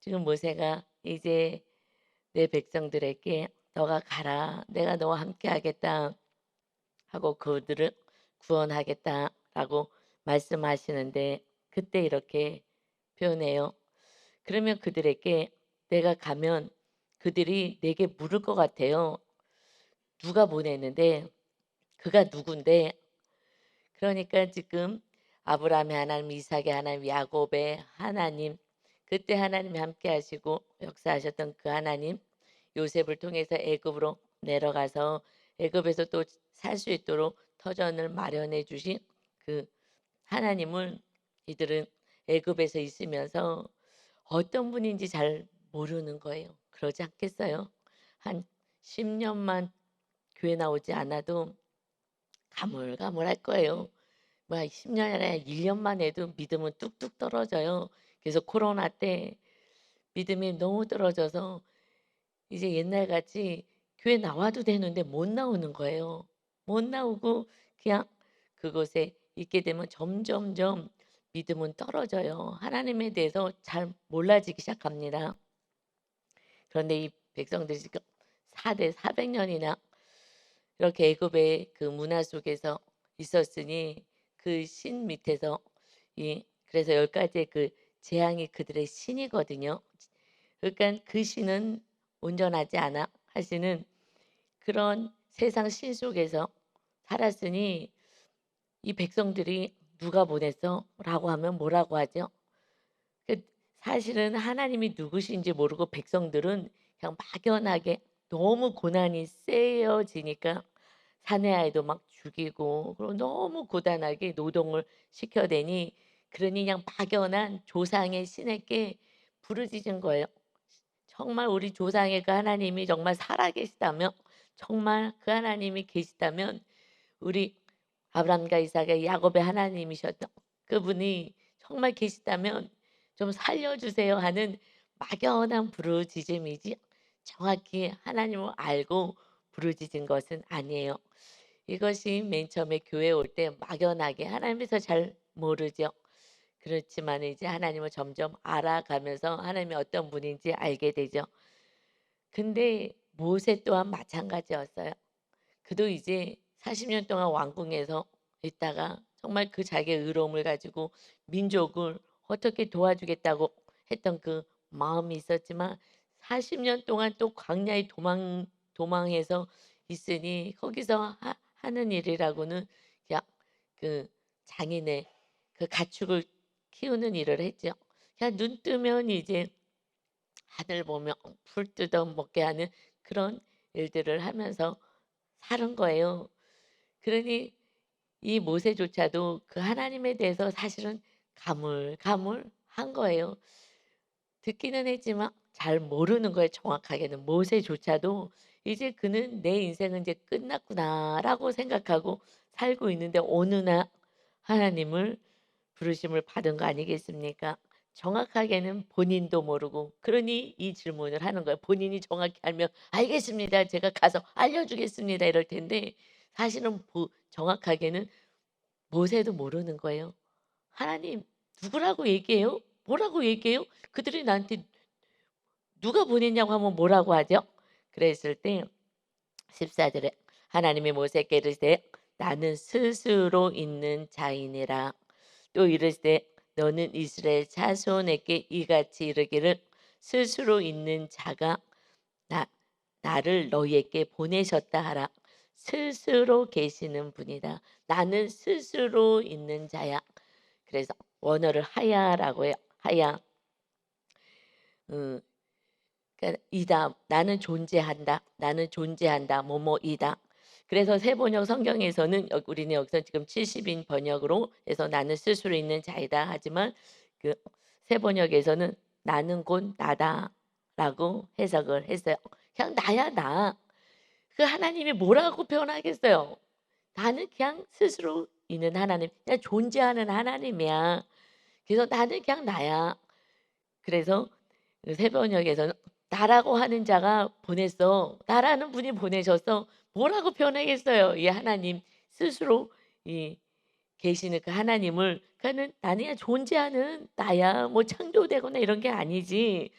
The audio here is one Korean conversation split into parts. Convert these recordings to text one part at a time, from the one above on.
지금 모세가 이제 내 백성들에게 "너가 가라. 내가 너와 함께 하겠다." 하고 "그들을 구원하겠다."라고 말씀하시는데 그때 이렇게 표현해요. 그러면 그들에게 내가 가면 그들이 내게 물을 것 같아요. "누가 보냈는데 그가 누군데?" 그러니까 지금 아브라함의 하나님, 이삭의 하나님, 야곱의 하나님, 그때 하나님이 함께 하시고 역사하셨던 그 하나님, 요셉을 통해서 애굽으로 내려가서 애굽에서 또 살 수 있도록 터전을 마련해 주신 그 하나님을 이들은 애굽에서 있으면서 어떤 분인지 잘 모르는 거예요. 그러지 않겠어요? 한 10 년만 교회 나오지 않아도 가물가물할 거예요. 막 10 년이 아니라 1 년만 해도 믿음은 뚝뚝 떨어져요. 그래서 코로나 때 믿음이 너무 떨어져서 이제 옛날같이 교회 나와도 되는데 못 나오는 거예요. 못 나오고 그냥 그곳에 있게 되면 점점점 믿음은 떨어져요. 하나님에 대해서 잘 몰라지기 시작합니다. 그런데 이 백성들이 지금 4대 400 년이나 이렇게 애굽의 그 문화 속에서 있었으니 그 신 밑에서 그래서 10 가지의 그 재앙이 그들의 신이거든요. 그러니까 그 신은 온전하지 않아 하시는 그런 세상 신 속에서 살았으니 이 백성들이 "누가 보냈어?"라고 하면 뭐라고 하죠? 그 사실은 하나님이 누구신지 모르고 백성들은 그냥 막연하게 너무 고난이 세어지니까 사내 아이도 막 죽이고 그리고 너무 고단하게 노동을 시켜대니 그러니 그냥 막연한 조상의 신에게 부르짖은 거예요. 정말 우리 조상의 그 하나님이 정말 살아계시다면 정말 그 하나님이 계시다면 우리 아브라함과 이삭의 야곱의 하나님이셨던 그분이 정말 계시다면 좀 살려주세요 하는 막연한 부르짖음이지 정확히 하나님을 알고 부르짖은 것은 아니에요. 이것이 맨 처음에 교회 올 때 막연하게 하나님에서 잘 모르죠. 그렇지만 이제 하나님을 점점 알아가면서 하나님이 어떤 분인지 알게 되죠. 근데 모세 또한 마찬가지였어요. 그도 이제 40년 동안 왕궁에서 있다가 정말 그 자기의 의로움을 가지고 민족을 어떻게 도와주겠다고 했던 그 마음이 있었지만 40년 동안 또 광야에 도망해서 있으니 거기서 하는 일이라고는 그냥 그 장인의 그 가축을 키우는 일을 했죠. 그냥 눈 뜨면 이제 하늘 보며 풀 뜯어 먹게 하는 그런 일들을 하면서 사는 거예요. 그러니 이 모세조차도 그 하나님에 대해서 사실은 가물가물한 거예요. 듣기는 했지만 잘 모르는 거예요 정확하게는. 모세조차도 이제 그는 '내 인생은 이제 끝났구나.'라고 생각하고 살고 있는데 어느 날 하나님을 부르심을 받은 거 아니겠습니까? 정확하게는 본인도 모르고 그러니 이 질문을 하는 거예요. 본인이 정확히 알면 "알겠습니다. 제가 가서 알려주겠습니다." 이럴 텐데 사실은 정확하게는 모세도 모르는 거예요. "하나님 누구라고 얘기해요? 뭐라고 얘기해요?" 그들이 나한테 "누가 보냈냐."고 하면 뭐라고 하죠? 그랬을 때 14 절에 하나님이 모세께 이르시되 "나는 스스로 있는 자이니라." 또 이르시되 "너는 이스라엘 자손에게 이같이 이르기를 스스로 있는 자가 나 나를 너희에게 보내셨다 하라." 스스로 계시는 분이다. 나는 스스로 있는 자야. 그래서 원어를 하야라고 해요. 하야. 음 그러니까 이다. 나는 존재한다. 나는 존재한다. 뭐뭐이다. 그래서 새 번역 성경에서는 우리는 여기서 지금 70인 번역으로 해서 나는 스스로 있는 자이다 하지만 그 새 번역에서는 나는 곧 나다라고 해석을 했어요. 그냥 나야 나. 그 하나님이 뭐라고 표현하겠어요. 나는 그냥 스스로 있는 하나님, 그냥 존재하는 하나님이야. 그래서 나는 그냥 나야. 그래서 그 새번역에서는 "나라고 하는 자가 보냈어. 나라는 분이 보내셔서 뭐라고 표현하겠어요. 이 하나님 스스로 이 계시는 그 하나님을, 그러니까는 나는 그냥 존재하는 나야. 뭐 창조되거나 이런 게 아니지.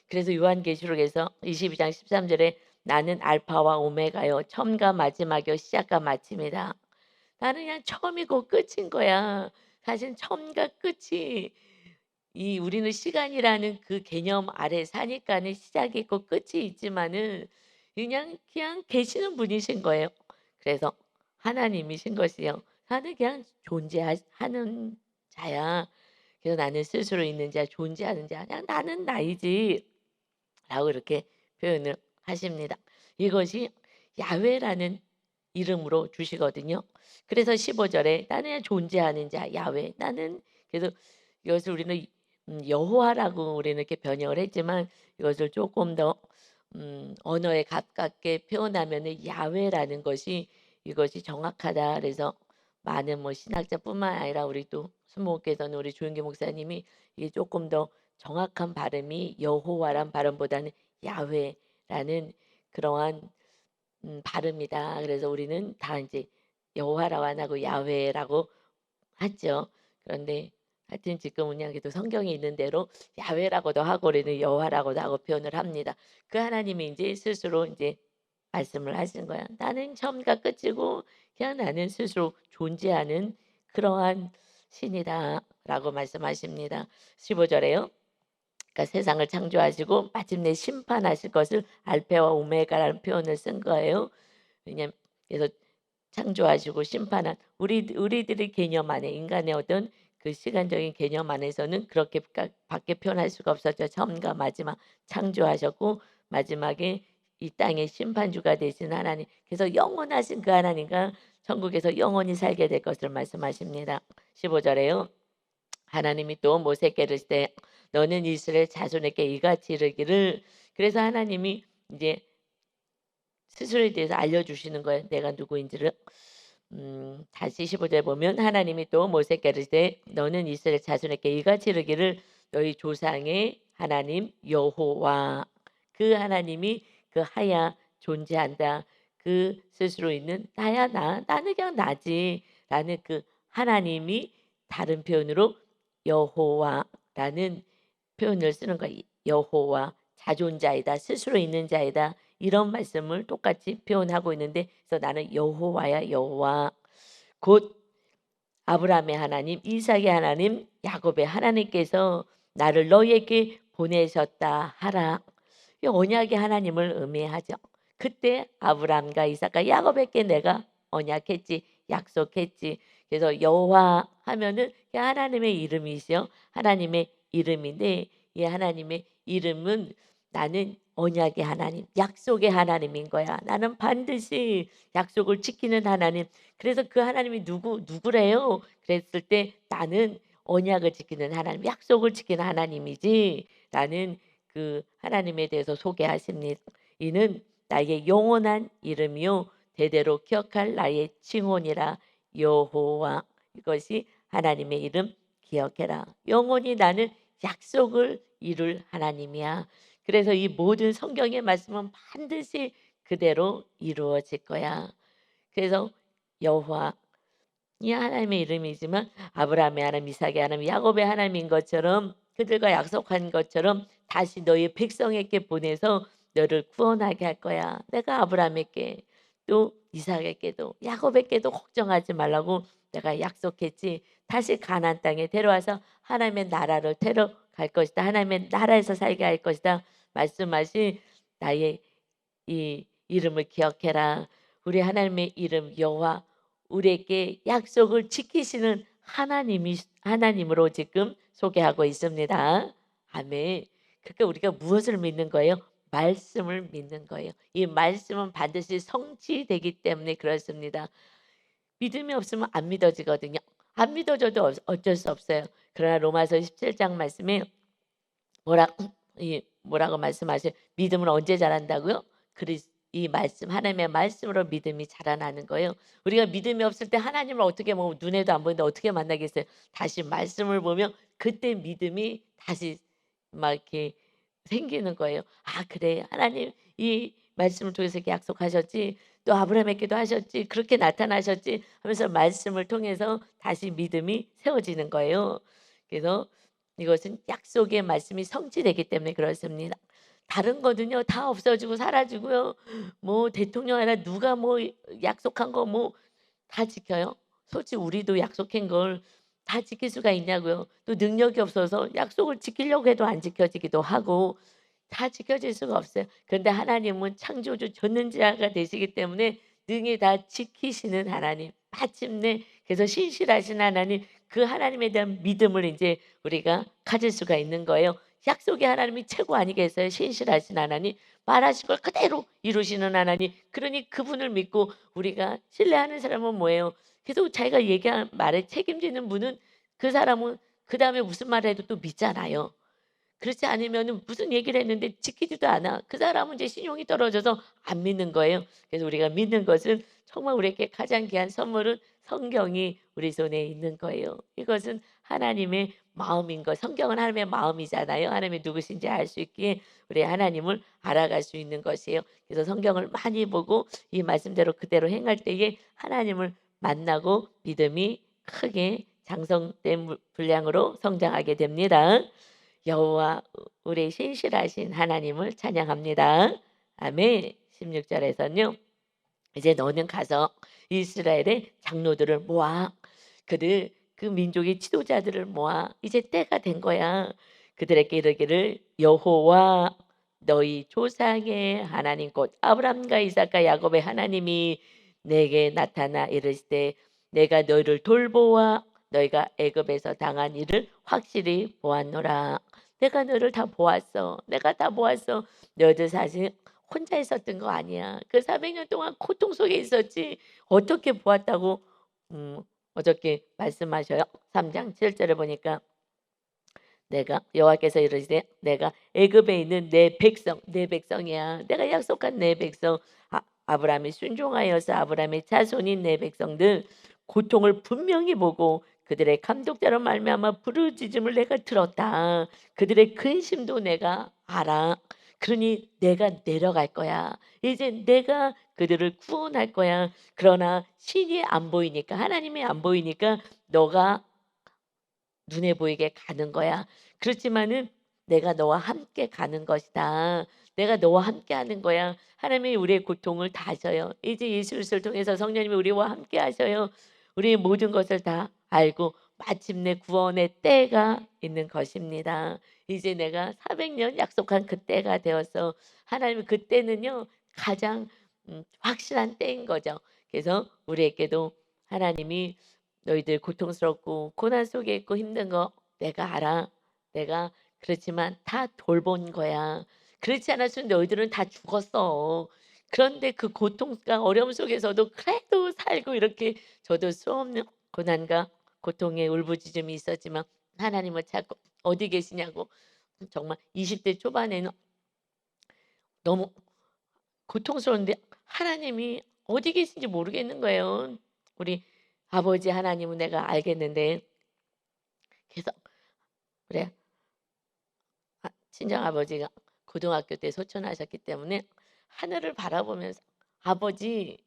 그래서 요한계시록에서 22장 13절에 나는 알파와 오메가요 처음과 마지막이요 시작과 마침이다. 나는 그냥 처음이고 끝인 거야. 사실 처음과 끝이, 이 우리는 시간이라는 그 개념 아래 사니까는 시작이 있고 끝이 있지만은 그냥 계시는 분이신 거예요. 그래서 하나님이신 것이요. 나는 그냥 존재하는 자야. 그래서 나는 스스로 있는 자, 존재하는 자, 그냥 나는 나이지. 라고 이렇게 표현을 하십니다. 이것이 야훼라는 이름으로 주시거든요. 그래서 15절에 나는 그냥 존재하는 자 야훼, 나는, 그래서 이것을 우리는 여호와라고 우리는 이렇게 번역을 했지만 이것을 조금 더 언어에 가깝게 표현하면은 야훼라는 것이, 이것이 정확하다. 그래서 많은 뭐 신학자뿐만 아니라 우리 또 수목께서는, 우리 조윤기 목사님이 이게 조금 더 정확한 발음이 여호와란 발음보다는 야훼라는 그러한 발음이다. 그래서 우리는 다 이제 여호와라고 안 하고 야훼라고 하죠. 그런데 하여튼 지금은 그냥 그래도 성경에 있는 대로 야훼라고도 하고 우리는 여호와라고도 하고 표현을 합니다. 그 하나님이 이제 스스로 이제 말씀을 하신 거야. 나는 처음과 끝이고 그냥 나는 스스로 존재하는 그러한 신이다라고 말씀하십니다. 15절에요. 그러니까 세상을 창조하시고 마침내 심판하실 것을 알페와 오메가라는 표현을 쓴 거예요. 왜냐면 그래서 창조하시고 심판한 우리들의 개념 안에, 인간의 어떤 그 시간적인 개념 안에서는 그렇게 밖에 표현할 수가 없었죠. 처음과 마지막 창조하셨고 마지막에 이 땅의 심판주가 되신 하나님, 그래서 영원하신 그 하나님과 천국에서 영원히 살게 될 것을 말씀하십니다. 15절에요. 하나님이 또 모세에게 이르시되 너는 이스라엘 자손에게 이같이 이르기를, 그래서 하나님이 이제 스스로에 대해서 알려주시는 거예요. 내가 누구인지를. 다시 15절 보면 하나님이 또 모세에게 이르시되 너는 이스라엘 자손에게 이같이 이르기를 너희 조상의 하나님 여호와, 그 하나님이 그 하야 존재한다. 그 스스로 있는 나야, 나는 그냥 나지 라는 그 하나님이 다른 표현으로 여호와라는 표현을 쓰는 거예요. 여호와 자존자이다, 스스로 있는 자이다, 이런 말씀을 똑같이 표현하고 있는데, 그래서 나는 여호와야 여호와, 곧 아브라함의 하나님, 이삭의 하나님, 야곱의 하나님께서 나를 너희에게 보내셨다 하라. 이 언약의 하나님을 의미하죠. 그때 아브라함과 이삭과 야곱에게 내가 언약했지, 약속했지. 그래서 여호와 하면은 하나님의 이름이시요, 하나님의 이름인데 이 하나님의 이름은 나는 언약의 하나님, 약속의 하나님인 거야. 나는 반드시 약속을 지키는 하나님. 그래서 그 하나님이 누구래요? 그랬을 때 나는 언약을 지키는 하나님, 약속을 지키는 하나님이지. 라는 그 하나님에 대해서 소개하십니다. 이는 나의 영원한 이름이요 대대로 기억할 나의 칭혼이라 여호와. 이것이 하나님의 이름, 기억해라. 영원히 나는 약속을 이룰 하나님이야. 그래서 이 모든 성경의 말씀은 반드시 그대로 이루어질 거야. 그래서 여호와, 이 하나님의 이름이지만 아브라함의 하나님, 이삭의 하나님, 야곱의 하나님인 것처럼, 그들과 약속한 것처럼 다시 너희 백성에게 보내서 너를 구원하게 할 거야. 내가 아브라함에게 또 이삭에게도 야곱에게도 걱정하지 말라고 내가 약속했지. 다시 가나안 땅에 데려와서 하나님의 나라를 데려갈 것이다. 하나님의 나라에서 살게 할 것이다. 말씀하신 나의 이 이름을 기억해라. 우리 하나님의 이름 여호와, 우리에게 약속을 지키시는 하나님으로 지금 소개하고 있습니다. 아멘. 그러니까 우리가 무엇을 믿는 거예요? 말씀을 믿는 거예요. 이 말씀은 반드시 성취되기 때문에 그렇습니다. 믿음이 없으면 안 믿어지거든요. 안 믿어져도 어쩔 수 없어요. 그러나 로마서 17장 말씀에 뭐라고 말씀하세요? 믿음은 언제 자란다고요? 이 말씀, 하나님의 말씀으로 믿음이 자라나는 거예요. 우리가 믿음이 없을 때 하나님을 어떻게 눈에도 안 보이는데 어떻게 만나겠어요? 다시 말씀을 보면 그때 믿음이 다시 막 이렇게 생기는 거예요. 아, 그래, 하나님 이 말씀을 통해서 이렇게 약속하셨지. 또 아브라함에게도 하셨지. 그렇게 나타나셨지." 하면서 말씀을 통해서 다시 믿음이 세워지는 거예요. 그래서 이것은 약속의 말씀이 성취되기 때문에 그렇습니다. 다른 거는요 다 없어지고 사라지고요. 뭐 대통령 하나 누가 뭐 약속한 거 뭐 다 지켜요? 솔직히 우리도 약속한 걸 다 지킬 수가 있냐고요. 또 능력이 없어서 약속을 지키려고 해도 안 지켜지기도 하고 다 지켜질 수가 없어요. 그런데 하나님은 창조주 전능자가 되시기 때문에 능히 다 지키시는 하나님. 마침내 그래서 신실하신 하나님, 그 하나님에 대한 믿음을 인제 우리가 가질 수가 있는 거예요. 약속의 하나님이 최고 아니겠어요? 신실하신 하나님. 말하신 걸 그대로 이루시는 하나님. 그러니 그분을 믿고 우리가 신뢰하는 사람은 뭐예요? 계속 자기가 얘기한 말에 책임지는 분은, 그 사람은 그다음에 무슨 말을 해도 또 믿잖아요. 그렇지 않으면은 무슨 얘기를 했는데 지키지도 않아. 그 사람은 이제 신용이 떨어져서 안 믿는 거예요. 그래서 우리가 믿는 것은, 정말 우리에게 가장 귀한 선물은 성경이 우리 손에 있는 거예요. 이것은 하나님의 마음인 거. 성경은 하나님의 마음이잖아요. 하나님이 누구신지 알 수 있기에 우리 하나님을 알아갈 수 있는 것이에요. 그래서 성경을 많이 보고 이 말씀대로 그대로 행할 때에 하나님을 만나고 믿음이 크게 장성된 분량으로 성장하게 됩니다. 여호와 우리 신실하신 하나님을 찬양합니다. 아멘. 16절에서는요. 이제 너는 가서 이스라엘의 장로들을 모아. 그들 그 민족의 지도자들을 모아. 이제 때가 된 거야. 그들에게 이르기를 여호와 너희 조상의 하나님 곧 아브람과 이삭과 야곱의 하나님이 내게 나타나 이르시되 내가 너희를 돌보아 너희가 애굽에서 당한 일을 확실히 보았노라. 내가 너를 다 보았어. 내가 다 보았어. 너희들 사실 혼자 있었던 거 아니야. 그 400년 동안 고통 속에 있었지. 어떻게 보았다고 어저께 말씀하셔요. 3장 7절에 보니까 내가 여호와께서 이르시되 내가 애굽에 있는 내 백성, 내 백성이야. 내가 약속한 내 백성. 아브라함이 순종하여서 아브라함의 자손인 내 백성들 고통을 분명히 보고 그들의 감독자로 말미암아 부르짖음을 내가 들었다. 그들의 근심도 내가 알아. 그러니 내가 내려갈 거야. 이제 내가 그들을 구원할 거야. 그러나 신이 안 보이니까, 하나님이 안 보이니까 너가 눈에 보이게 가는 거야. 그렇지만은 내가 너와 함께 가는 것이다. 내가 너와 함께 하는 거야. 하나님이 우리의 고통을 다 아셔요. 이제 예수 그리스도를 통해서 성령님이 우리와 함께 하셔요. 우리의 모든 것을 다 알고 마침내 구원의 때가 있는 것입니다. 이제 내가 400년 약속한 그 때가 되어서 하나님이 그 때는요 가장 확실한 때인 거죠. 그래서 우리에게도 하나님이 너희들 고통스럽고 고난 속에 있고 힘든 거 내가 알아. 내가 그렇지만 다 돌본 거야. 그렇지 않았으면 너희들은 다 죽었어. 그런데 그 고통과 어려움 속에서도 그래도 살고 이렇게, 저도 수없는 고난과 고통의 울부짖음이 있었지만 하나님을 찾고 어디 계시냐고, 정말 20대 초반에는 너무 고통스러운데 하나님이 어디 계신지 모르겠는 거예요. 우리 아버지 하나님은 내가 알겠는데, 그래서 그래, 친정아버지가 고등학교 때 소천하셨기 때문에 하늘을 바라보면서 아버지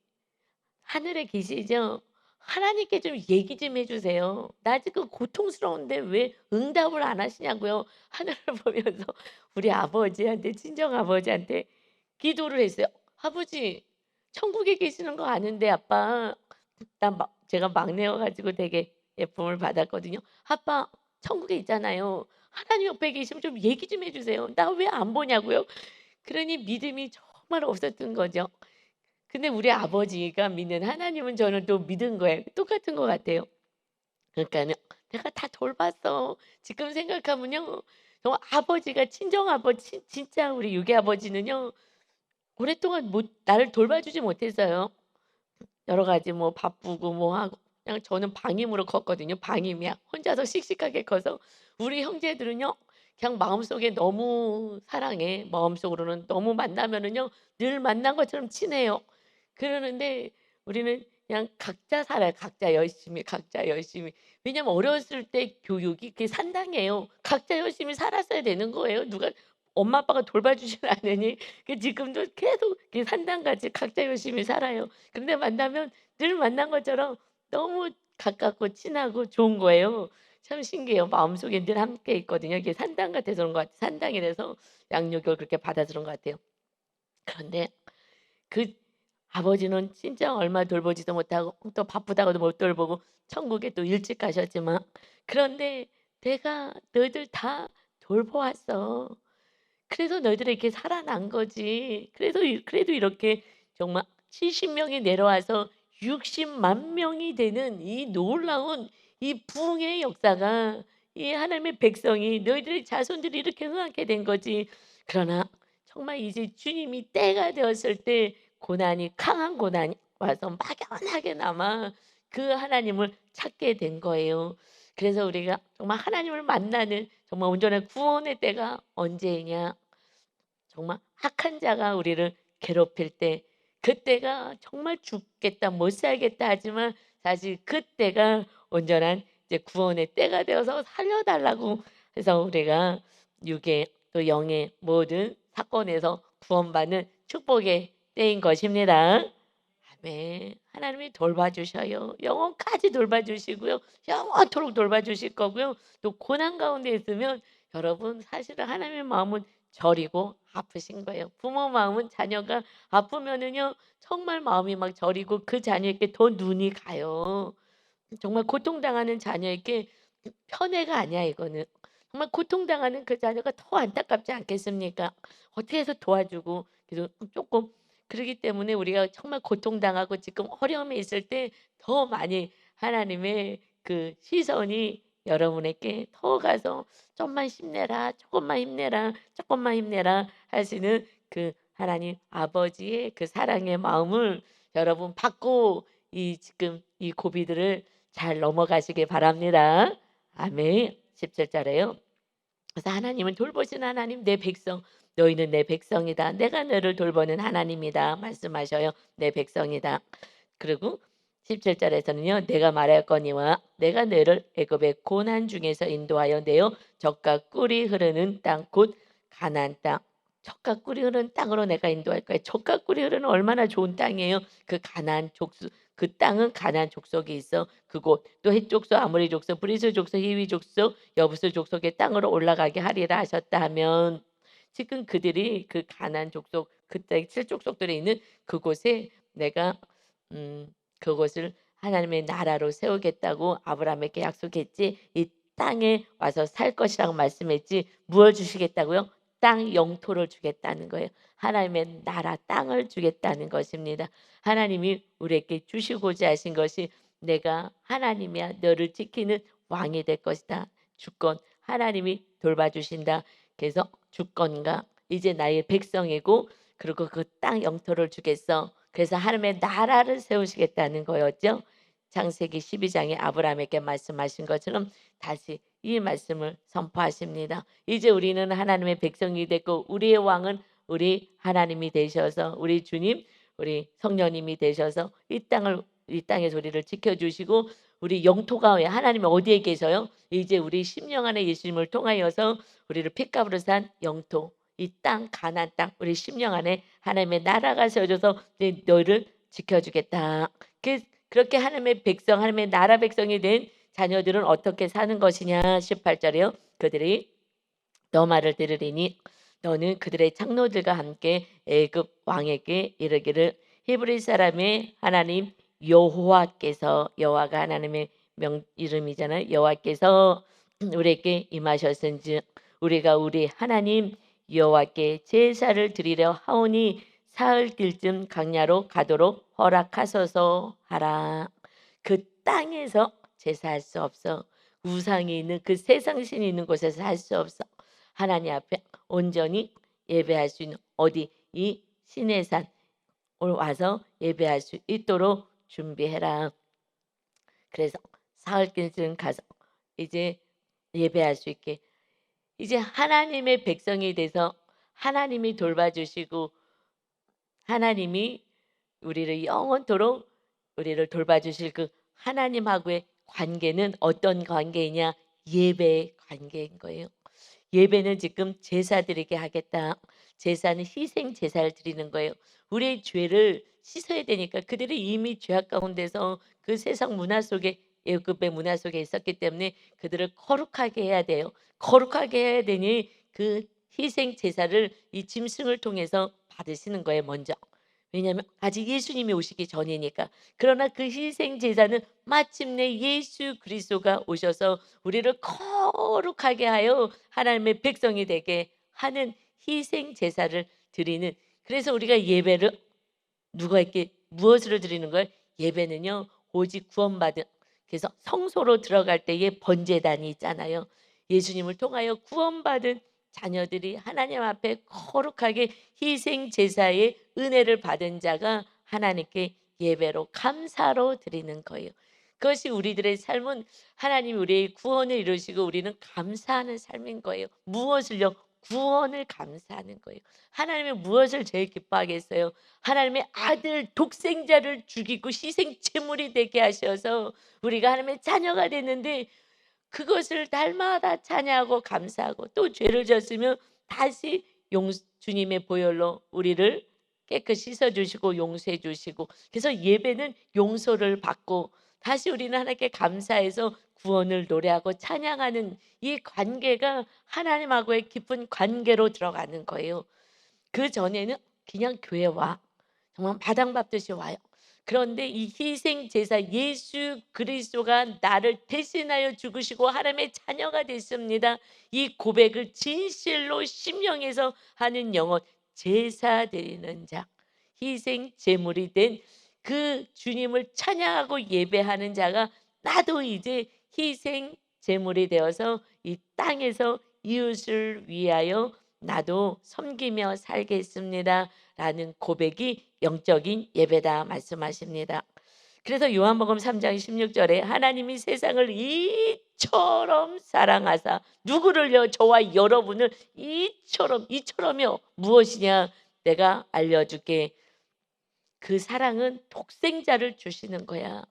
하늘에 계시죠? 하나님께 좀 얘기 좀 해주세요. 나 지금 고통스러운데 왜 응답을 안 하시냐고요. 하늘을 보면서 우리 아버지한테, 친정아버지한테 기도를 했어요. 아버지 천국에 계시는 거 아는데 아빠, 제가 막내여 가지고 되게 예쁨을 받았거든요. 아빠 천국에 있잖아요. 하나님 옆에 계시면 좀 얘기 좀 해주세요. 나 왜 안 보냐고요. 그러니 믿음이 정말 없었던 거죠. 근데 우리 아버지가 믿는 하나님은 저는 또 믿은 거예요. 똑같은 것 같아요. 그러니까는 내가 다 돌봤어. 지금 생각하면요. 정말 아버지가, 친정아버지, 진짜 우리 유괴아버지는요. 오랫동안 나를 돌봐주지 못했어요. 여러 가지 뭐 바쁘고 뭐 하고 그냥 저는 방임으로 컸거든요. 방임이야. 혼자서 씩씩하게 커서 우리 형제들은요. 그냥 마음속에 너무 사랑해. 마음속으로는 너무 만나면은요. 늘 만난 것처럼 친해요. 그러는데 우리는 그냥 각자 살아요. 각자 열심히, 각자 열심히. 왜냐면 어렸을 때 교육이 그게 산당이에요. 각자 열심히 살았어야 되는 거예요. 누가 엄마 아빠가 돌봐주질 않으니 지금도 계속 산당같이 각자 열심히 살아요. 근데 만나면 늘 만난 것처럼 너무 가깝고 친하고 좋은 거예요. 참 신기해요. 마음속에 늘 함께 있거든요. 이게 산당 같아서 그런 것 같아요. 산당이라서 양육을 그렇게 받아서 그런 것 같아요. 그런데 그 아버지는 진짜 얼마 돌보지도 못하고 또 바쁘다고도 못 돌보고 천국에 또 일찍 가셨지만, 그런데 "내가 너희들 다 돌보았어. 그래서 너희들이 이렇게 살아난 거지. 그래도 이렇게 정말 70 명이 내려와서 60만 명이 되는 이 놀라운 이 부흥의 역사가, 이 하나님의 백성이 너희들의 자손들이 이렇게 흥하게 된 거지. 그러나 정말 이제 주님이 때가 되었을 때 고난이, 강한 고난이 와서 막연하게나마 그 하나님을 찾게 된 거예요. 그래서 우리가 정말 하나님을 만나는 정말 온전한 구원의 때가 언제이냐? 정말 악한 자가 우리를 괴롭힐 때, 그때가 정말 죽겠다 못 살겠다 하지만 사실 그때가 온전한 이제 구원의 때가 되어서 살려 달라고 해서 우리가 육의 또 영의 모든 사건에서 구원받는 축복의 때인 것입니다. 아멘. 하나님이 돌봐주셔요. 영원까지 돌봐주시고요. 영원토록 돌봐주실 거고요. 또 고난 가운데 있으면 여러분 사실은 하나님의 마음은 저리고 아프신 거예요. 부모 마음은 자녀가 아프면은요 정말 마음이 막 저리고 그 자녀에게 더 눈이 가요. 정말 고통당하는 자녀에게 편애가 아니야 이거는. 정말 고통당하는 그 자녀가 더 안타깝지 않겠습니까? 어떻게 해서 도와주고 그래서 쪼끔, 그러기 때문에 우리가 정말 고통당하고 지금 어려움에 있을 때 더 많이 하나님의 그 시선이 여러분에게 더 가서 "좀만 힘내라. 쪼끔만 힘내라. 쪼끔만 힘내라." 하시는 그 하나님 아버지의 그 사랑의 마음을 여러분 받고 이 지금 이 고비들을 잘 넘어가시길 바랍니다. 아멘. 17 절에요. 그래서 하나님은 돌보신 하나님, 내 백성, 너희는 내 백성이다. 내가 너를 돌보는 하나님이다. 말씀하셔요. 내 백성이다. 그리고 17 절에서는요. 내가 말하였거니와 내가 너를 애굽의 고난 중에서 인도하여 내어 젖과 꿀이 흐르는 땅 곧 가나안 땅. 젖과 꿀이 흐르는 땅으로 내가 인도할 거야. 젖과 꿀이 흐르는 얼마나 좋은 땅이에요. 그 가나안 족속, 그 땅은 가나안 족속이 있어. 그곳 또 헷 족속, 아모리 족속, 브리스 족속, 히위 족속, 여부스 족속의 땅으로 올라가게 하리라 하셨다 하면, 지금 그들이 그 가나안 족속 그때 7족속들이 있는 그곳에 내가 그곳을 하나님의 나라로 세우겠다고 아브라함에게 약속했지. 이 땅에 와서 살 것이라고 말씀했지. 무엇 주시겠다고요? 땅 영토를 주겠다는 거예요. 하나님의 나라 땅을 주겠다는 것입니다. 하나님이 우리에게 주시고자 하신 것이 내가 하나님이야 너를 지키는 왕이 될 것이다. 주권 하나님이 돌봐주신다. 그래서 주권과 이제 나의 백성이고 그리고 그 땅 영토를 주겠어. 그래서 하나님의 나라를 세우시겠다는 거였죠. 창세기 12장에 아브라함에게 말씀하신 것처럼 다시 이 말씀을 선포하십니다. 이제 우리는 하나님의 백성이 됐고 우리의 왕은 우리 하나님이 되셔서 우리 주님, 우리 성령님이 되셔서 이 땅에서 우리를 지켜주시고 우리 영토가 왜 하나님이 어디에 계셔요? 이제 우리 심령 안에 예수님을 통하여서 우리를 핏값으로 산 영토, 이 땅 가나안 땅 우리 심령 안에 하나님의 나라가 세워져서 이제 너를 지켜주겠다. 그렇게 하나님의 백성, 하나님의 나라 백성이 된 자녀들은 어떻게 사는 것이냐. 18절에요. 그들이 너 말을 들으리니 너는 그들의 장로들과 함께 애굽 왕에게 이르기를 히브리 사람의 하나님 여호와께서, 여호와가 하나님의 이름이잖아요. 여호와께서 우리에게 임하셨은즉 우리가 우리 하나님 여호와께 제사를 드리려 하오니 사흘 길쯤 강야로 가도록 허락하소서 하라. 그 땅에서 제사할 수 없어. 우상이 있는 그 세상신이 있는 곳에서 할 수 없어. 하나님 앞에 온전히 예배할 수 있는 어디 이 시내산 와서 예배할 수 있도록 준비해라. 그래서 사흘길쯤 가서 이제 예배할 수 있게, 이제 하나님의 백성이 돼서 하나님이 돌봐주시고 하나님이 우리를 영원토록 우리를 돌봐주실 그 하나님하고의 관계는 어떤 관계이냐? 예배의 관계인 거예요. 예배는 지금 제사 드리게 하겠다. 제사는 희생 제사를 드리는 거예요. 우리의 죄를 씻어야 되니까 그들이 이미 죄악 가운데서 그 세상 문화 속에 애굽의 문화 속에 있었기 때문에 그들을 거룩하게 해야 돼요. 거룩하게 해야 되니 그 희생 제사를 이 짐승을 통해서 받으시는 거예요, 먼저. 왜냐하면 아직 예수님이 오시기 전이니까. 그러나 그 희생 제사는 마침내 예수 그리스도가 오셔서 우리를 거룩하게 하여 하나님의 백성이 되게 하는 희생 제사를 드리는, 그래서 우리가 예배를 누가 있게 무엇으로 드리는 거예요? 예배는요, 오직 구원받은, 그래서 성소로 들어갈 때에 번제단이 있잖아요. 예수님을 통하여 구원받은 자녀들이 하나님 앞에 거룩하게 희생 제사의 은혜를 받은 자가 하나님께 예배로 감사로 드리는 거예요. 그것이 우리들의 삶은 하나님이 우리의 구원을 이루시고 우리는 감사하는 삶인 거예요. 무엇을요? 구원을 감사하는 거예요. 하나님이 무엇을 제일 기뻐하겠어요? 하나님의 아들 독생자를 죽이고 희생 제물이 되게 하셔서 우리가 하나님의 자녀가 됐는데, 그것을 날마다 찬양하고 감사하고, 또 죄를 졌으면 다시 주님의 보혈로 우리를 깨끗이 씻어 주시고 용서해 주시고, 그래서 예배는 용서를 받고 다시 우리는 하나님께 감사해서 구원을 노래하고 찬양하는 이 관계가 하나님하고의 깊은 관계로 들어가는 거예요. 그전에는 그냥 교회 와. 정말 마당 밟듯이 와요. 그런데 이 희생 제사 예수 그리스도가 나를 대신하여 죽으시고 하나님의 자녀가 됐습니다. 이 고백을 진실로 심령에서 하는 영혼, 제사 드리는 자, 희생 제물이 된 그 주님을 찬양하고 예배하는 자가, 나도 이제 희생 제물이 되어서 이 땅에서 이웃을 위하여 나도 섬기며 살겠습니다 라는 고백이 영적인 예배다 말씀하십니다. 그래서 요한복음 3장 16절에 하나님이 세상을 이처럼 사랑하사, 누구를요? 저와 여러분을 이처럼이요 무엇이냐? 내가 알려줄게. 그 사랑은 독생자를 주시는 거야.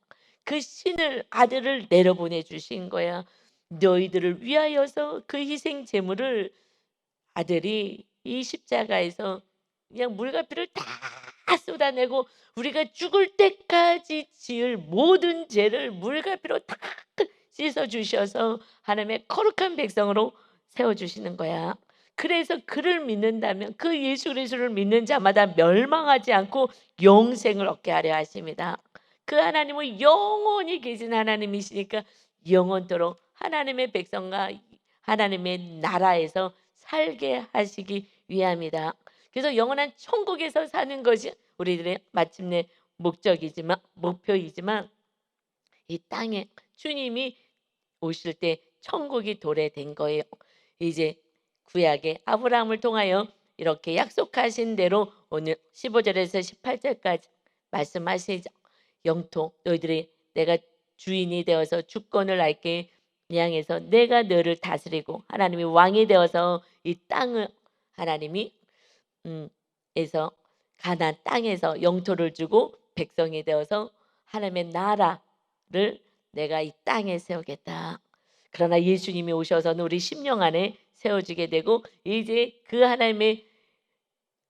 그 신을, 아들을 내려보내 주신 거야. 너희들을 위하여서 그 희생 제물을 아들이 이 십자가에서 그냥 물과 피를 다 쏟아내고 우리가 죽을 때까지 지을 모든 죄를 물과 피로 다 씻어 주셔서 하나님의 거룩한 백성으로 세워 주시는 거야. 그래서 그를 믿는다면, 그 예수 그리스도를 믿는 자마다 멸망하지 않고 영생을 얻게 하려 하십니다. 그 하나님은 영원히 계신 하나님이시니까 영원토록 하나님의 백성과 하나님의 나라에서 살게 하시기 위함이다. 그래서 영원한 천국에서 사는 것이 우리들의 마침내 목표이지만 이 땅에 주님이 오실 때 천국이 도래된 거예요. 이제 구약의 아브라함을 통하여 이렇게 약속하신 대로 오늘 15절에서 18절까지 말씀하시죠. 영토, 너희들이 내가 주인이 되어서 주권을 알게 향해서 내가 너를 다스리고, 하나님이 왕이 되어서 이 땅을 하나님이 에서 가나안 땅에서 영토를 주고 백성이 되어서 하나님의 나라를 내가 이 땅에 세우겠다. 그러나 예수님이 오셔서는 우리 심령 안에 세워지게 되고, 이제 그 하나님의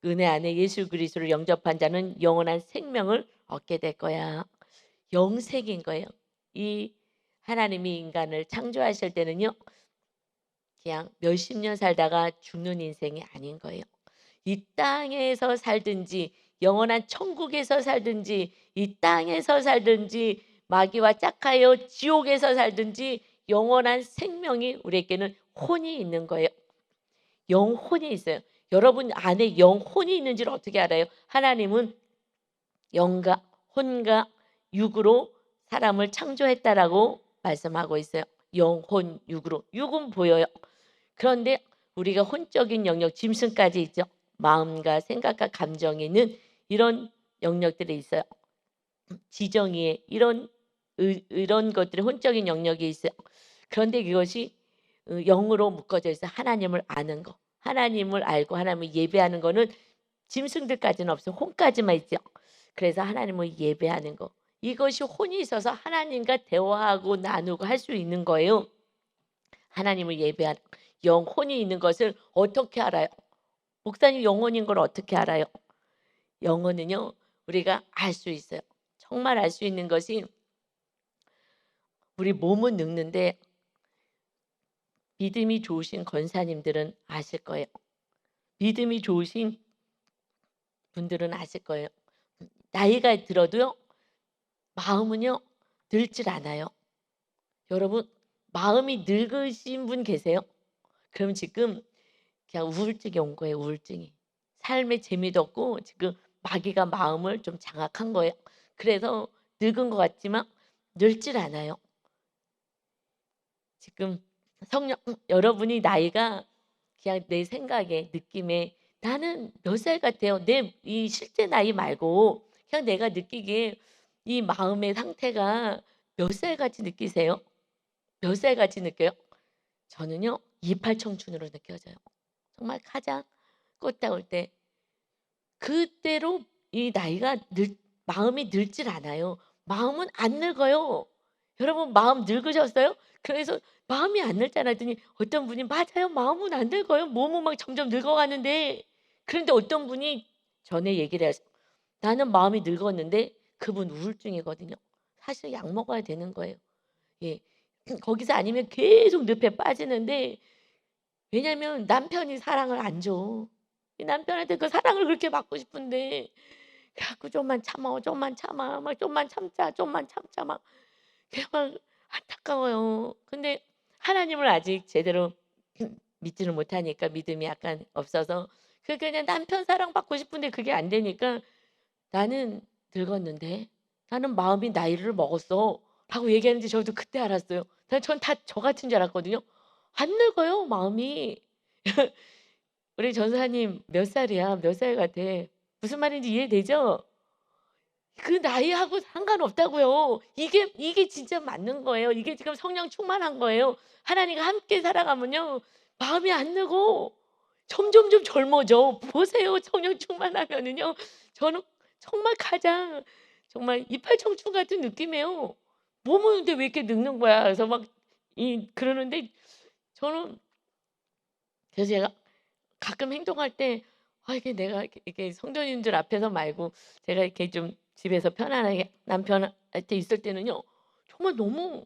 은혜 안에 예수 그리스도를 영접한 자는 영원한 생명을 얻게 될 거야. 영생인 거예요. 이 하나님이 인간을 창조하실 때는요, 그냥 몇십 년 살다가 죽는 인생이 아닌 거예요. 이 땅에서 살든지 영원한 천국에서 살든지 이 땅에서 살든지 마귀와 짝하여 지옥에서 살든지 영원한 생명이 우리에게는 혼이 있는 거예요. 영혼이 있어요. 여러분 안에 영혼이 있는지를 어떻게 알아요? 하나님은 영과 혼과 육으로 사람을 창조했다라고 말씀하고 있어요. 영혼, 육으로. 육은 보여요. 그런데 우리가 혼적인 영역, 짐승까지 있죠. 마음과 생각과 감정이 있는 이런 영역들이 있어요. 지정의에 이런 것들이 혼적인 영역이 있어요. 그런데 이것이 영으로 묶어져 있어요. 하나님을 아는 거, 하나님을 알고 하나님을 예배하는 거는 짐승들까지는 없어요. 혼까지만 있죠. 그래서 하나님을 예배하는 거, 이것이 혼이 있어서 하나님과 대화하고 나누고 할 수 있는 거예요. 하나님을 예배하는, 영혼이 있는 것을 어떻게 알아요? 목사님 영혼인 걸 어떻게 알아요? 영혼은요, 우리가 알 수 있어요. 정말 알 수 있는 것이 우리 몸은 늙는데 믿음이 좋으신 권사님들은 아실 거예요. 믿음이 좋으신 분들은 아실 거예요. 나이가 들어도요, 마음은요, 늙질 않아요. 여러분, 마음이 늙으신 분 계세요? 그럼 지금 그냥 우울증이 온 거예요, 우울증이. 삶의 재미도 없고 지금 마귀가 마음을 좀 장악한 거예요. 그래서 늙은 것 같지만 늙질 않아요. 지금 성령 여러분이 나이가 그냥 내 생각에 느낌에 나는 몇 살 같아요. 내 이 실제 나이 말고 그냥 내가 느끼기에 이 마음의 상태가 몇 살 같이 느끼세요? 몇 살 같이 느껴요? 저는요, 28 청춘으로 느껴져요. 정말 가장 꽃다울 때 그때로 이 나이가 마음이 늙질 않아요. 마음은 안 늙어요. 여러분 마음 늙으셨어요? 그래서 마음이 안 늙잖아 했더니 어떤 분이 "맞아요. 마음은 안 늙어요. 몸은 막 점점 늙어가는데." 그런데 어떤 분이 전에 얘기를 하셨어요. 나는 마음이 늙었는데 그분 우울증이거든요. 사실 약 먹어야 되는 거예요. 예. 거기서 아니면 계속 늪에 빠지는데 왜냐면 남편이 사랑을 안 줘. 이 남편한테 그 사랑을 그렇게 받고 싶은데 그래 갖고 "좀만 참어. 좀만 참아." 막 "좀만 참자. 좀만 참자." 막 그게 막 안타까워요. 근데 하나님을 아직 제대로 믿지를 못하니까 믿음이 약간 없어서 그냥 남편 사랑받고 싶은데 그게 안 되니까 "나는 늙었는데. 나는 마음이 나이를 먹었어."라고 얘기하는지 저도 그때 알았어요. 전 다 저 같은 줄 알았거든요. 안 늙어요 마음이. 우리 전사님 "몇 살이야? 몇 살 같아?" 무슨 말인지 이해되죠? 그 나이하고 상관없다고요. 이게 진짜 맞는 거예요. 이게 지금 성령 충만한 거예요. 하나님과 함께 살아가면요. 마음이 안 늙어. 점점점 젊어져. 보세요. 성령 충만하면은요. 저는 정말 가장 정말 이팔 청춘 같은 느낌이에요. 몸은 근데 왜 이렇게 늙는 거야. 그래서 막 그러는데 저는 그래서 제가 가끔 행동할 때 이게 내가 이렇게 성도님들 앞에서 말고 제가 이렇게 좀 집에서 편안하게 남편한테 있을 때는요. 정말 너무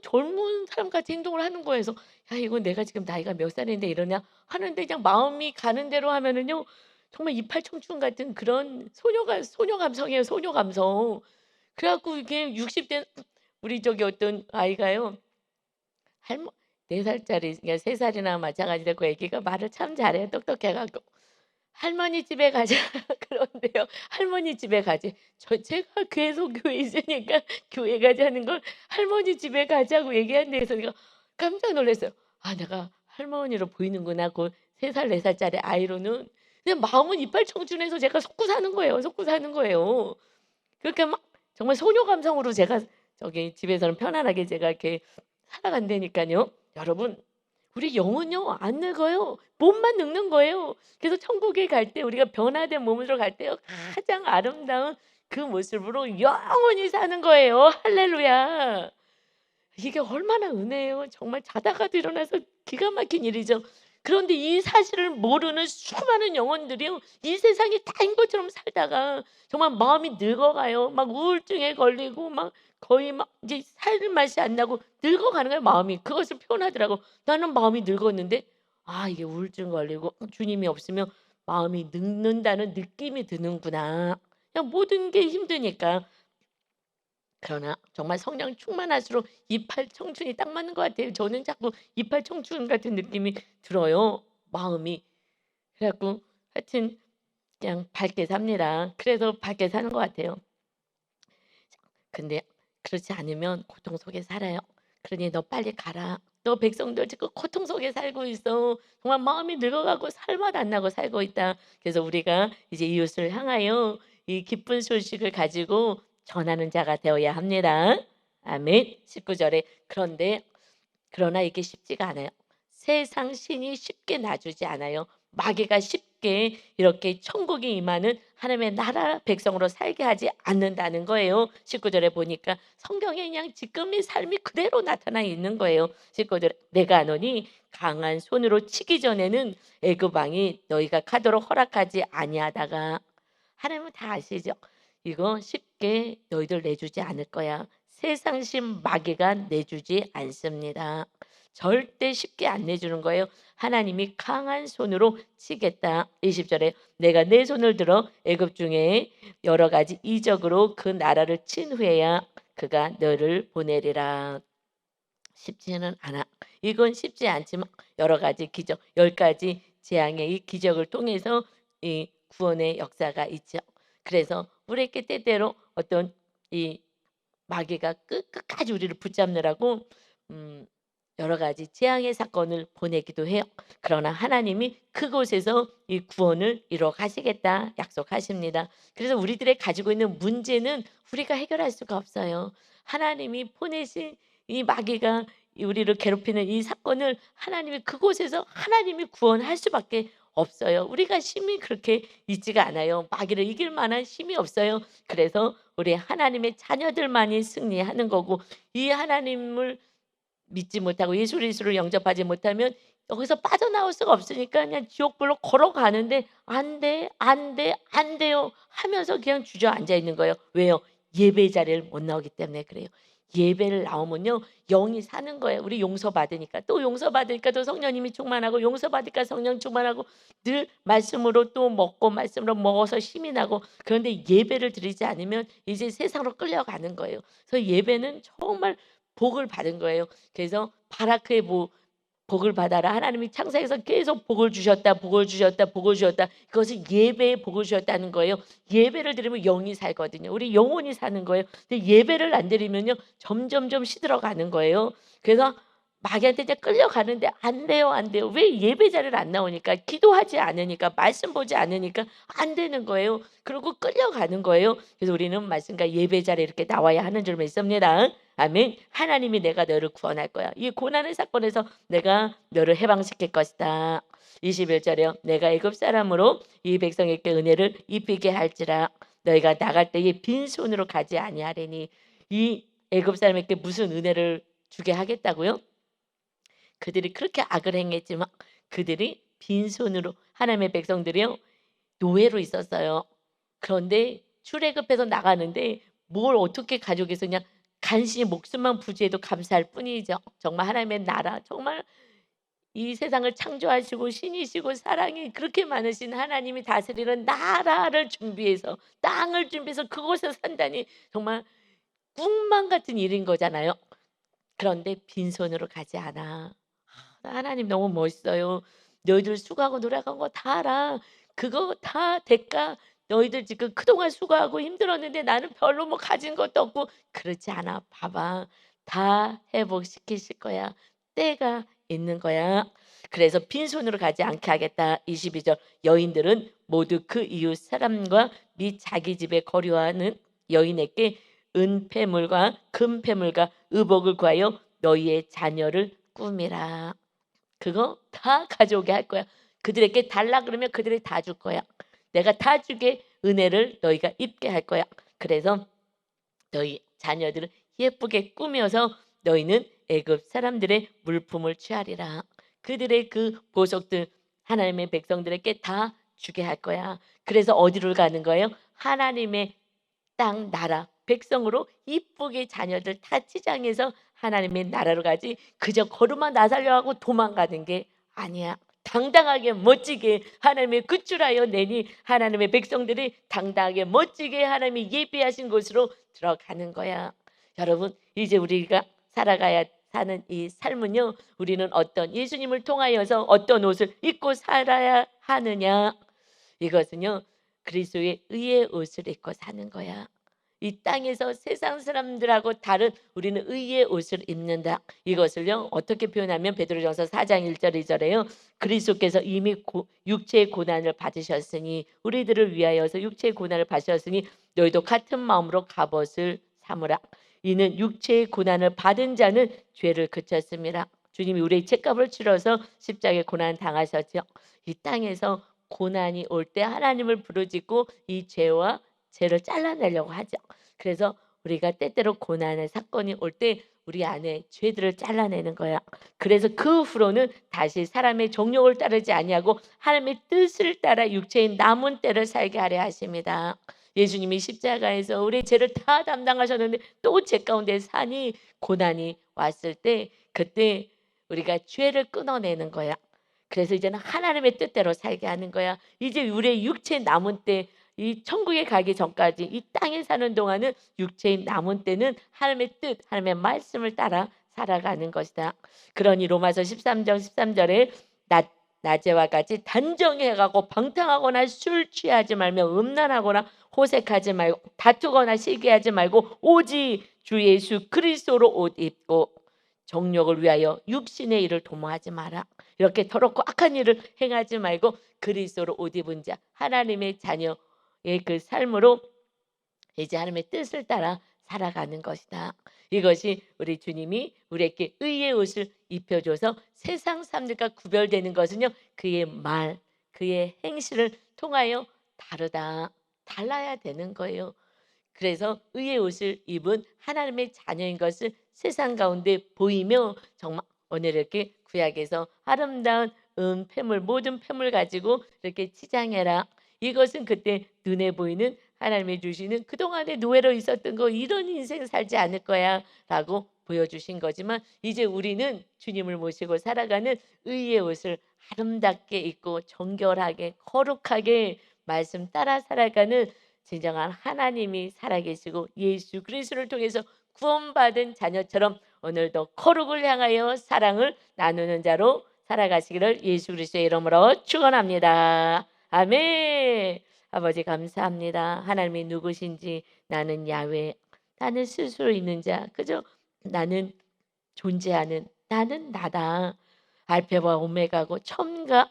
젊은 사람같이 행동을 하는 거예요. 그래서 '야 이거 내가 지금 나이가 몇 살인데 이러냐.' 하는데 그냥 마음이 가는 대로 하면은요. 정말 이팔 청춘 같은 그런 소녀 감성이에요, 소녀 감성. 그래 갖고 이게 60대 우리 저기 어떤 아이가요. 할머 4 살짜리 그러니까 3 살이나 마찬가지로 그 애기가 말을 참 잘해요, 똑똑해 갖고. "할머니 집에 가자." 그런대요. "할머니 집에 가지." 제가 계속 교회에 있으니까 교회 가자는 걸 할머니 집에 가자고 얘기한 데에서 내가 깜짝 놀랐어요. '아 내가 할머니로 보이는구나.' 그 3 살, 4 살짜리 아이로는. 그냥 마음은 이빨 청춘해서 제가 속고 사는 거예요, 속고 사는 거예요. 그러니까 막 정말 소녀 감성으로 제가 저기 집에서는 편안하게 제가 이렇게 살아간다니깐요. 여러분 우리 영은요 안 늙어요. 몸만 늙는 거예요. 그래서 천국에 갈 때 우리가 변화된 몸으로 갈 때요 가장 아름다운 그 모습으로 영원히 사는 거예요. 할렐루야. 이게 얼마나 은혜예요. 정말 자다가도 일어나서 기가 막힌 일이죠. 그런데 이 사실을 모르는 수많은 영혼들이요. 이 세상이 다인 것처럼 살다가 정말 마음이 늙어가요. 막 우울증에 걸리고 막 거의 막 이제 살 맛이 안 나고 늙어가는 거예요, 마음이. 그것을 표현하더라고. "나는 마음이 늙었는데" 이게 우울증 걸리고 주님이 없으면 마음이 늙는다는 느낌이 드는구나. 그냥 모든 게 힘드니까. 그러나 정말 성령 충만할수록 이팔 청춘이 딱 맞는 것 같아요. 저는 자꾸 이팔 청춘 같은 느낌이 들어요, 마음이. 그래 갖고 하여튼 그냥 밝게 삽니다. 그래서 밝게 사는 것 같아요. 근데 그렇지 않으면 고통 속에 살아요. 그러니 "너 빨리 가라. 너 백성들 지금 고통 속에 살고 있어. 정말 마음이 늙어가고 살맛 안 나고 살고 있다." 그래서 우리가 이제 이웃을 향하여 이 기쁜 소식을 가지고 전하는 자가 되어야 합니다. 아멘. 19 절에 그런데 그러나 이게 쉽지가 않아요. 세상 신이 쉽게 놔주지 않아요. 마귀가 쉽게 이렇게 천국이 임하는 하나님의 나라 백성으로 살게 하지 않는다는 거예요. 19절에 보니까 성경에 그냥 지금의 삶이 그대로 나타나 있는 거예요. 19절 내가 너니 강한 손으로 치기 전에는 애굽 왕이 너희가 가도록 허락하지 아니하다가 하나님은 다 아시죠? 이거 쉽게 너희들 내주지 않을 거야. 세상신 마귀가 내주지 않습니다. 절대 쉽게 안 내주는 거예요. 하나님이 강한 손으로 치겠다. 20절에 내가 내 손을 들어 애굽 중에 여러 가지 이적으로 그 나라를 친 후에야 그가 너를 보내리라. 쉽지는 않아. 이건 쉽지 않지만 여러 가지 기적, 10가지 재앙의 이 기적을 통해서 이 구원의 역사가 있죠. 그래서 우리에게 때때로 어떤 이 마귀가 끝까지 우리를 붙잡느라고 음 여러 가지 재앙의 사건을 보내기도 해요. 그러나 하나님이 그곳에서 이 구원을 이루어 가시겠다 약속하십니다. 그래서 우리들의 가지고 있는 문제는 우리가 해결할 수가 없어요. 하나님이 보내신 이 마귀가 우리를 괴롭히는 이 사건을 하나님이 그곳에서 하나님이 구원할 수밖에 없어요. 우리가 힘이 그렇게 있지가 않아요. 마귀를 이길 만한 힘이 없어요. 그래서 우리 하나님의 자녀들만이 승리하는 거고, 이 하나님을 믿지 못하고 예수 그리스도를 영접하지 못하면 여기서 빠져나올 수가 없으니까 그냥 지옥불로 걸어가는데 안 돼, 안 돼, 안 돼요 하면서 그냥 주저앉아 있는 거예요. 왜요? 예배 자리를 못 나오기 때문에 그래요. 예배를 나오면요 영이 사는 거예요. 우리 용서받으니까, 또 용서받으니까 또 성령님이 충만하고, 용서받으니까 성령 충만하고, 늘 말씀으로 또 먹고 말씀으로 먹어서 힘이 나고. 그런데 예배를 드리지 않으면 이제 세상으로 끌려가는 거예요. 그래서 예배는 정말 복을 받은 거예요. 그래서 바라크의 복을 받아라. 하나님이 창세에서 계속 복을 주셨다, 복을 주셨다, 복을 주셨다. 그것은 예배에 복을 주셨다는 거예요. 예배를 드리면 영이 살거든요. 우리 영혼이 사는 거예요. 근데 예배를 안 드리면요 점점점 시들어가는 거예요. 그래서 마귀한테 이제 끌려가는데 안 돼요, 안 돼요. 왜? 예배 자리를 안 나오니까, 기도하지 않으니까, 말씀 보지 않으니까 안 되는 거예요. 그리고 끌려가는 거예요. 그래서 우리는 말씀과 예배 자리에 이렇게 나와야 하는 줄 믿습니다. 아멘. 하나님이 내가 너를 구원할 거야. 이 고난의 사건에서 내가 너를 해방시킬 것이다. 21절에요. 내가 애굽 사람으로 이 백성에게 은혜를 입히게 할지라. 너희가 나갈 때에 빈손으로 가지 아니하리니. 이 애굽 사람에게 무슨 은혜를 주게 하겠다고요? 그들이 그렇게 악을 행했지만 그들이 빈손으로, 하나님의 백성들이요 노예로 있었어요. 그런데 출애굽해서 나가는데 뭘 어떻게 가족에서 그냥 간신히 목숨만 부지해도 감사할 뿐이죠. 정말 하나님의 나라, 정말 이 세상을 창조하시고 신이시고 사랑이 그렇게 많으신 하나님이 다스리는 나라를 준비해서, 땅을 준비해서 그곳에서 산다니 정말 꿈만 같은 일인 거잖아요. 그런데 빈손으로 가지 않아. 하나님 너무 멋있어요. 너희들 수고하고 노력한 거 다 알아. 그거 다 대가, 너희들 지금 그동안 수고하고 힘들었는데 나는 별로 뭐 가진 것도 없고 그렇지 않아. 봐봐. 다 회복시키실 거야. 때가 있는 거야. 그래서 빈손으로 가지 않게 하겠다. 22절 여인들은 모두 그 이웃 사람과 및 자기 집에 거류하는 여인에게 은폐물과 금폐물과 의복을 구하여 너희의 자녀를 꾸미라. 그거 다 가져오게 할 거야. 그들에게 달라 그러면 그들이 다 줄 거야. 내가 다 주게 은혜를 너희가 입게 할 거야. 그래서 너희 자녀들을 예쁘게 꾸며서 너희는 애굽 사람들의 물품을 취하리라. 그들의 그 보석들 하나님의 백성들에게 다 주게 할 거야. 그래서 어디로 가는 거예요? 하나님의 땅, 나라, 백성으로 이쁘게 자녀들 다 치장해서 하나님의 나라로 가지, 그저 걸음만 나서려 하고 도망가는 게 아니야. 당당하게 멋지게 하나님의 구출하여 내니 하나님의 백성들이 당당하게 멋지게 하나님이 예비하신 곳으로 들어가는 거야. 여러분, 이제 우리가 살아가야 사는 이 삶은요, 우리는 어떤 예수님을 통하여서 어떤 옷을 입고 살아야 하느냐, 이것은요 그리스도의 의의 옷을 입고 사는 거야. 이 땅에서 세상 사람들하고 다른 우리는 의의 옷을 입는다. 이것을요 어떻게 표현하면 베드로전서 4장 1절 2절에요. 그리스도께서 이미 육체의 고난을 받으셨으니, 우리들을 위하여서 육체의 고난을 받으셨으니 너희도 같은 마음으로 갑옷을 삼으라. 이는 육체의 고난을 받은 자는 죄를 그쳤습니다. 주님이 우리의 죄값을 치러서 십자가에 고난 당하셨죠. 이 땅에서 고난이 올 때 하나님을 부르짖고 이 죄와 죄를 잘라내려고 하죠. 그래서 우리가 때때로 고난의 사건이 올 때 우리 안에 죄들을 잘라내는 거야. 그래서 그 후로는 다시 사람의 정욕을 따르지 아니하고 하나님의 뜻을 따라 육체의 남은 때를 살게 하려 하십니다. 예수님이 십자가에서 우리 죄를 다 담당하셨는데 또 죄 가운데 산이 고난이 왔을 때 그때 우리가 죄를 끊어내는 거야. 그래서 이제는 하나님의 뜻대로 살게 하는 거야. 이제 우리의 육체 남은 때 이 천국에 가기 전까지 이 땅에 사는 동안은 육체의 남은 때는 하나님의 뜻, 하나님의 말씀을 따라 살아가는 것이다. 그러니 로마서 13장 13절에 낮에와 같이 단정해가고 방탕하거나 술 취하지 말며 음란하거나 호색하지 말고 다투거나 시기하지 말고 오직 주 예수 그리스도로 옷 입고 정욕을 위하여 육신의 일을 도모하지 마라. 이렇게 더럽고 악한 일을 행하지 말고 그리스도로 옷 입은 자 하나님의 자녀의 그 삶으로 이제 하나님의 뜻을 따라 살아가는 것이다. 이것이 우리 주님이 우리에게 의의 옷을 입혀줘서 세상 사람들과 구별되는 것은요. 그의 말, 그의 행실을 통하여 달라야 되는 거예요. 그래서 의의 옷을 입은 하나님의 자녀인 것을 세상 가운데 보이며 정말 오늘 이렇게 구약에서 아름다운 폐물 모든 폐물 가지고 이렇게 치장해라. 이것은 그때 눈에 보이는 하나님이 주시는 그동안에 노예로 있었던 거 이런 인생 살지 않을 거야 라고 보여주신 거지만 이제 우리는 주님을 모시고 살아가는 의의 옷을 아름답게 입고 정결하게 거룩하게 말씀 따라 살아가는 진정한 하나님이 살아계시고 예수 그리스도를 통해서 구원받은 자녀처럼 오늘도 거룩을 향하여 사랑을 나누는 자로 살아가시기를 예수 그리스도의 이름으로 축원합니다. 아멘. 아버지 감사합니다. 하나님이 누구신지 나는 야훼, 나는 스스로 있는 자, 그저 나는 존재하는 나는 나다. 알파와 오메가고 처음과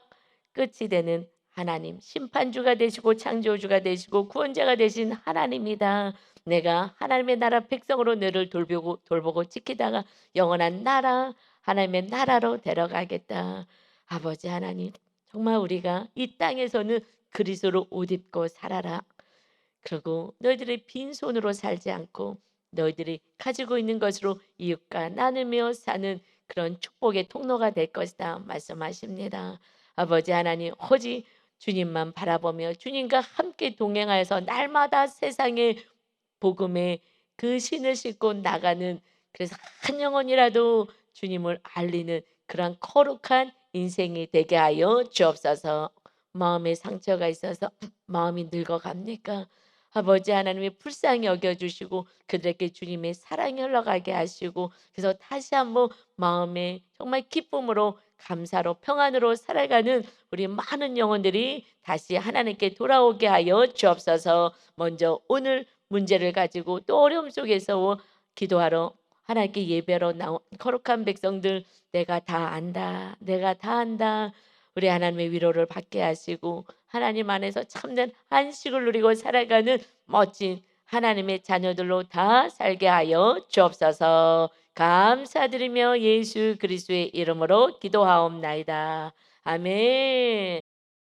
끝이 되는 하나님, 심판주가 되시고 창조주가 되시고 구원자가 되신 하나님이다. 내가 하나님의 나라 백성으로 너를 돌보고 지키다가 영원한 나라 하나님의 나라로 데려가겠다. 아버지 하나님, 정말 우리가 이 땅에서는 그리스도로 옷 입고 살아라. 그리고 너희들이 빈손으로 살지 않고 너희들이 가지고 있는 것으로 이웃과 나누며 사는 그런 축복의 통로가 될 것이다 말씀하십니다. 아버지 하나님, 오직 주님만 바라보며 주님과 함께 동행하여서 날마다 세상의 복음의 그 신을 싣고 나가는, 그래서 한 영혼이라도 주님을 알리는 그런 거룩한 인생이 되게 하여 주옵소서. 마음에 상처가 있어서 마음이 늙어갑니까? 아버지 하나님이 불쌍히 여겨주시고 그들에게 주님의 사랑이 흘러가게 하시고 그래서 다시 한번 마음에 정말 기쁨으로 감사로 평안으로 살아가는 우리 많은 영혼들이 다시 하나님께 돌아오게 하여 주옵소서. 먼저 오늘 문제를 가지고 또 어려움 속에서 기도하러 하나님께 예배로 나온 거룩한 백성들, 내가 다 안다, 내가 다 안다. 우리 하나님의 위로를 받게 하시고 하나님 안에서 참된 안식을 누리고 살아가는 멋진 하나님의 자녀들로 다 살게 하여 주옵소서. 감사드리며 예수 그리스도의 이름으로 기도하옵나이다. 아멘.